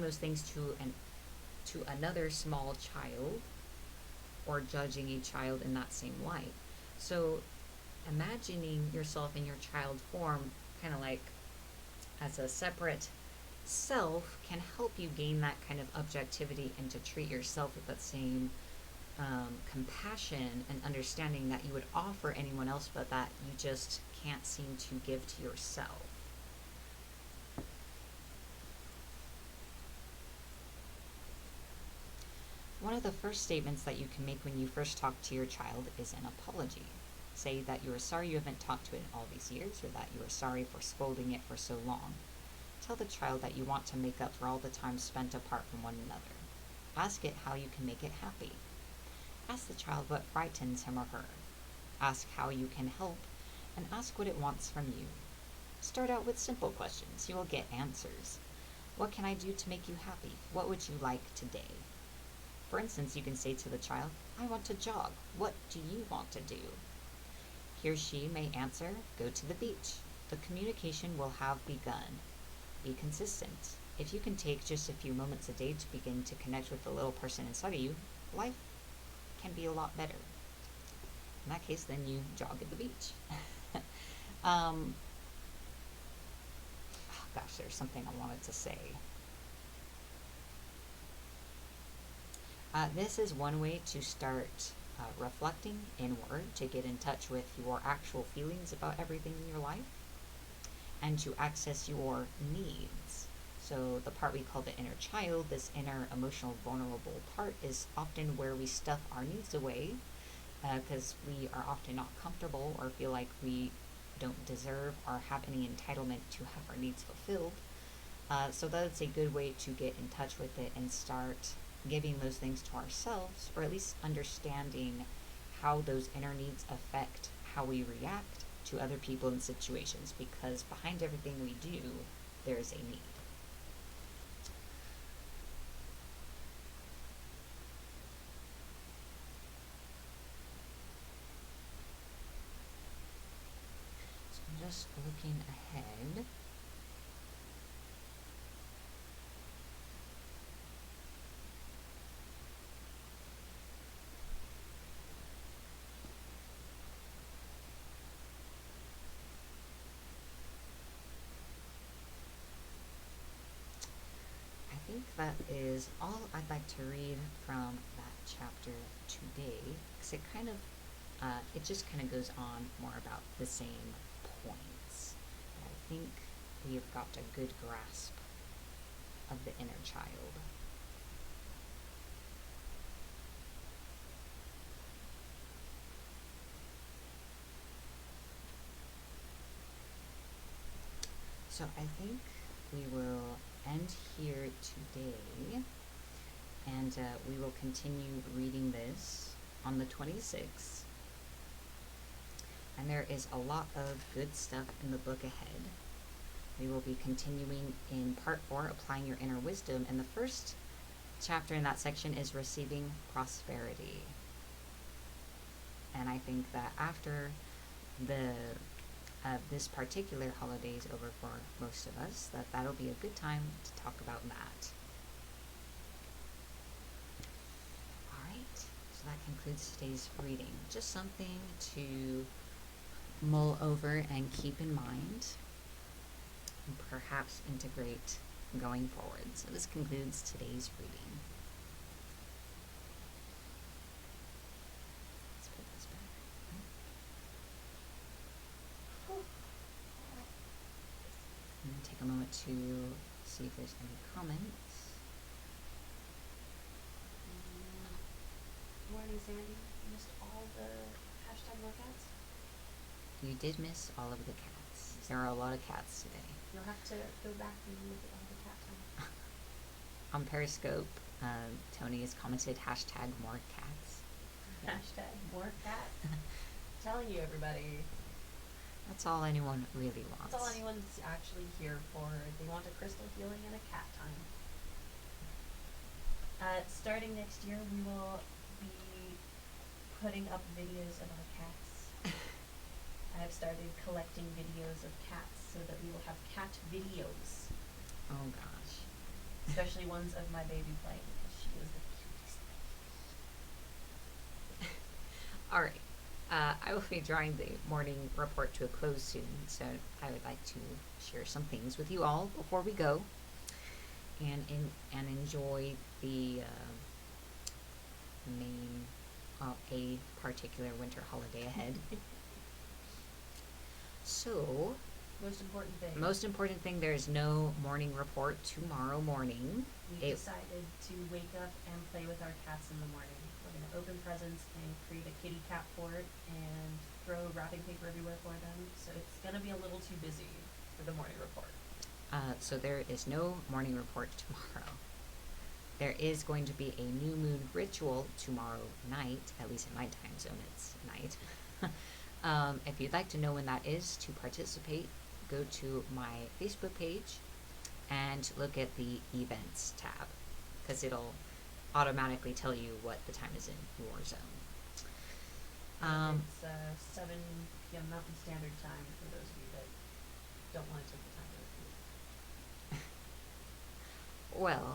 S1: those things to another small child or judging a child in that same light. So imagining yourself in your child form, kind of like as a separate self, can help you gain that kind of objectivity and to treat yourself with that same compassion and understanding that you would offer anyone else, but that you just can't seem to give to yourself. One of the first statements that you can make when you first talk to your child is an apology. Say that you are sorry you haven't talked to it in all these years, or that you are sorry for scolding it for so long. Tell the child that you want to make up for all the time spent apart from one another. Ask it how you can make it happy. Ask the child what frightens him or her. Ask how you can help, and ask what it wants from you. Start out with simple questions. You will get answers. What can I do to make you happy? What would you like today? For instance, you can say to the child, I want to jog. What do you want to do? He or she may answer, go to the beach. The communication will have begun. Be consistent. If you can take just a few moments a day to begin to connect with the little person inside of you, life can be a lot better. In that case, then you jog at the beach. Oh gosh, there's something I wanted to say. This is one way to start reflecting inward, to get in touch with your actual feelings about everything in your life, and to access your needs. So the part we call the inner child, this inner emotional vulnerable part, is often where we stuff our needs away because we are often not comfortable or feel like we don't deserve or have any entitlement to have our needs fulfilled. So that's a good way to get in touch with it and start giving those things to ourselves, or at least understanding how those inner needs affect how we react to other people and situations, because behind everything we do, there's a need. So I'm just looking ahead. I think that is all I'd like to read from that chapter today, because it just kind of goes on more about the same points. And I think we have got a good grasp of the inner child. So I think we will end here today, and we will continue reading this on the 26th. And there is a lot of good stuff in the book ahead. We will be continuing in part 4, applying your inner wisdom, and the first chapter in that section is receiving prosperity. And I think that after this particular holiday is over for most of us, that'll be a good time to talk about that. Alright, so that concludes today's reading. Just something to mull over and keep in mind, and perhaps integrate going forward. So this concludes today's reading. Let's put this back. And then take a moment to see if there's any comments.
S2: Morning, Sandy. Missed all the hashtag workouts.
S1: You did miss all of the cats. There are a lot of cats today.
S2: You'll have to go back and look at all the cat time.
S1: On Periscope, Tony has commented hashtag more cats.
S2: Hashtag more cat. Telling you, everybody.
S1: That's all anyone really wants.
S2: That's all anyone's actually here for. They want a crystal healing and a cat time. Starting next year, we will be putting up videos of our cats. I've started collecting videos of cats so that we will have cat videos.
S1: Oh gosh.
S2: Especially ones of my baby playing, because she is the cutest baby.
S1: Alright. I will be drawing the morning report to a close soon, so I would like to share some things with you all before we go, and enjoy the a particular winter holiday ahead. So, most important thing, there is no morning report tomorrow morning.
S2: We decided to wake up and play with our cats in the morning. We're going to open presents and create a kitty cat fort and throw wrapping paper everywhere for them. So it's going to be a little too busy for the morning report.
S1: So there is no morning report tomorrow. There is going to be a new moon ritual tomorrow night, at least in my time zone, it's night. If you'd like to know when that is to participate, go to my Facebook page and look at the events tab, because it'll automatically tell you what the time is in your zone.
S2: It's 7 p.m. Mountain Standard Time for those of you that don't want to take the time to repeat.
S1: Well,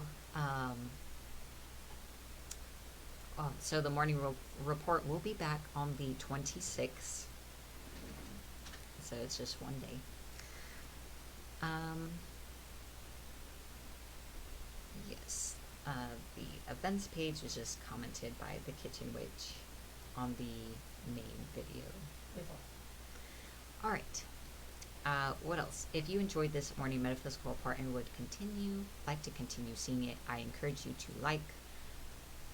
S1: so the morning report will be back on the 26th. So it's just one day. Yes, the events page was just commented by the Kitchen Witch on the main video. Alright, what else? If you enjoyed this morning metaphysical report and would like to continue seeing it, I encourage you to like,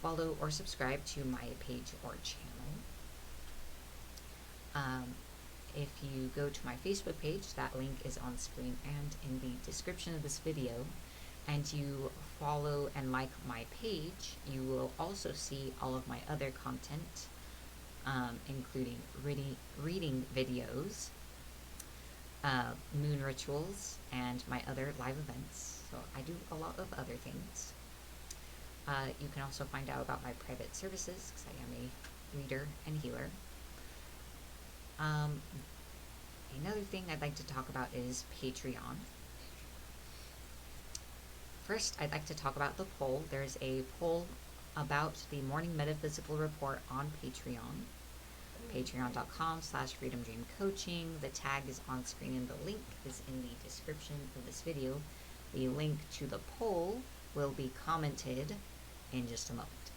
S1: follow, or subscribe to my page or channel. If you go to my Facebook page, that link is on screen and in the description of this video, and you follow and like my page, you will also see all of my other content, including reading videos, moon rituals, and my other live events. So I do a lot of other things. You can also find out about my private services, because I am a reader and healer. Another thing I'd like to talk about is Patreon. First, I'd like to talk about the poll. There's a poll about the Morning Metaphysical Report on Patreon. Patreon.com/freedomdreamcoaching. The tag is on screen and the link is in the description of this video. The link to the poll will be commented in just a moment.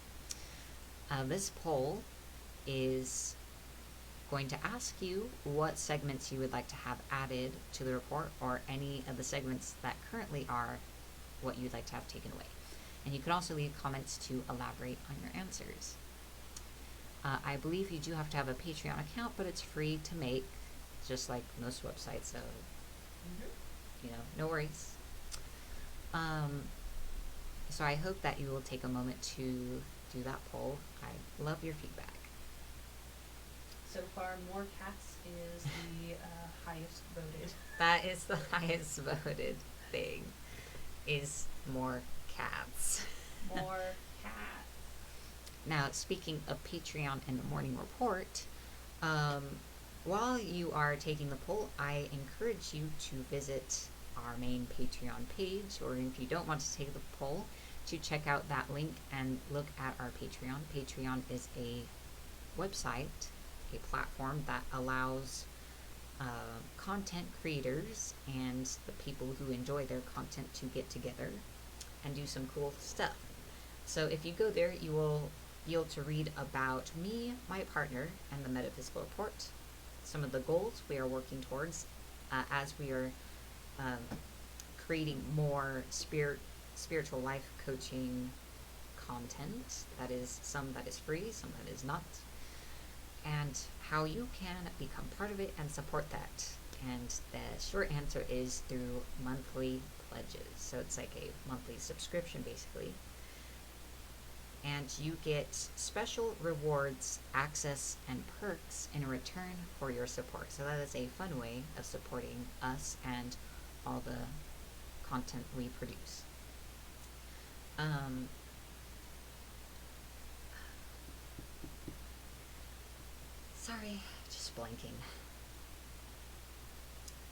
S1: This poll is going to ask you what segments you would like to have added to the report, or any of the segments that currently are what you'd like to have taken away. And you can also leave comments to elaborate on your answers. I believe you do have to have a Patreon account, but it's free to make, just like most websites, so no worries. So I hope that you will take a moment to do that poll. I love your feedback.
S2: So far, more cats is the highest voted.
S1: That is the highest voted thing, is more cats.
S2: More cats.
S1: Now, speaking of Patreon and the morning report, while you are taking the poll, I encourage you to visit our main Patreon page, or if you don't want to take the poll, to check out that link and look at our Patreon. Patreon is a website, a platform that allows content creators and the people who enjoy their content to get together and do some cool stuff. So if you go there, you will be able to read about me, my partner, and the Metaphysical Report, some of the goals we are working towards as we are creating more spiritual life coaching content. That is some that is free, some that is not, and how you can become part of it and support that. And the short answer is through monthly pledges. So it's like a monthly subscription, basically. And you get special rewards, access, and perks in return for your support. So that is a fun way of supporting us and all the content we produce. Sorry, just blanking.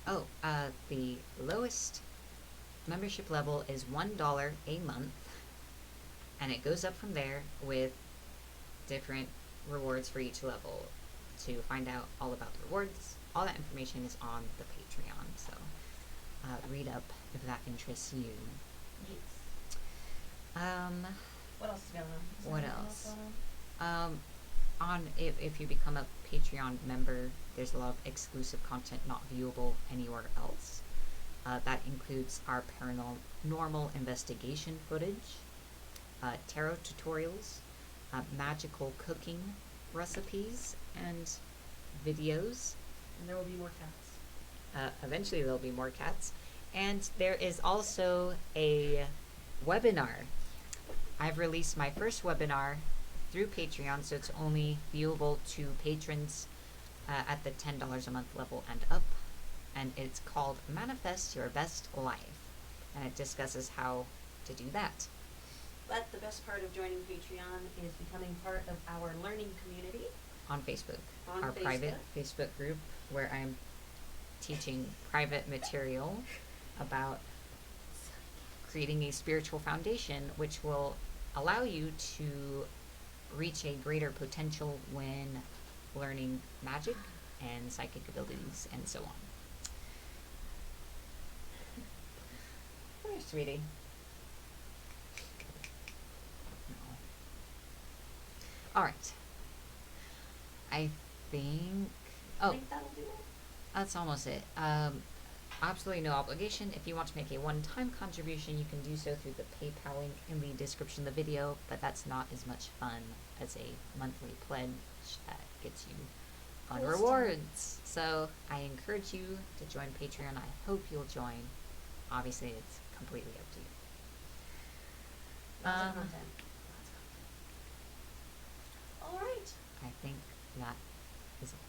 S1: Oh, the lowest membership level is $1 a month, and it goes up from there with different rewards for each level. To find out all about the rewards, all that information is on the Patreon, so read up if that interests you.
S2: Yes. What else is going on? Is there
S1: What
S2: anything
S1: else?
S2: Going on?
S1: If you become a Patreon member, there's a lot of exclusive content not viewable anywhere else. That includes our paranormal investigation footage, tarot tutorials, magical cooking recipes, and videos.
S2: And there will be more cats.
S1: Eventually there'll be more cats. And there is also a webinar. I've released my first webinar through Patreon, so it's only viewable to patrons at the $10 a month level and up. And it's called Manifest Your Best Life. And it discusses how to do that.
S2: But the best part of joining Patreon is becoming part of our learning community.
S1: On Facebook.
S2: On
S1: Our private
S2: Facebook.
S1: Facebook group where I'm teaching private material about creating a spiritual foundation which will allow you to reach a greater potential when learning magic and psychic abilities and so on. Come here, sweetie. No. All right. I think.
S2: I
S1: Oh,
S2: think that'll do it.
S1: that's almost it. Absolutely no obligation. If you want to make a one-time contribution, you can do so through the PayPal link in the description of the video, but that's not as much fun as a monthly pledge that gets you fun
S2: Cool
S1: rewards. So I encourage you to join Patreon. I hope you'll join. Obviously, it's completely up to you.
S2: Lots of content. All right.
S1: I think that is all.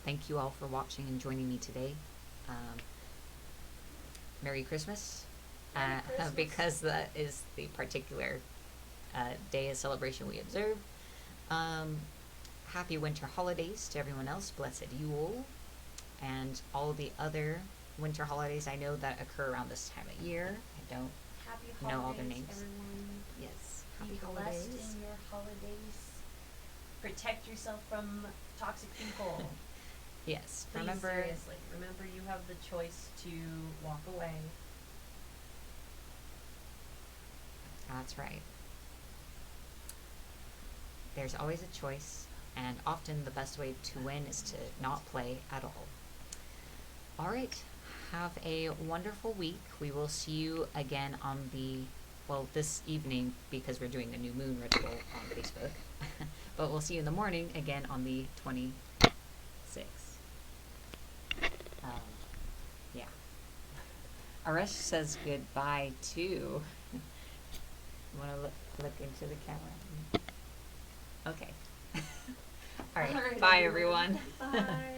S1: Thank you all for watching and joining me today. Merry Christmas.
S2: Merry Christmas.
S1: Because that is the particular day of celebration we observe. Happy winter holidays to everyone else. Blessed Yule. And all the other winter holidays I know that occur around this time of year. I don't
S2: Happy
S1: know
S2: holidays,
S1: all their names.
S2: everyone.
S1: Yes.
S2: Be
S1: Happy
S2: blessed
S1: holidays.
S2: in your holidays. Protect yourself from toxic people.
S1: Yes.
S2: Please,
S1: Remember,
S2: seriously, remember you have the choice to walk away.
S1: that's right. There's always a choice, and often the best way to win is to not play at all. All right. Have a wonderful week. We will see you again on this evening because we're doing a new moon ritual on Facebook. But we'll see you in the morning again on the 26th. Yeah. Arash says goodbye too. You want to look into the camera? Okay. All right.
S2: All right,
S1: Bye, everyone.
S2: Bye.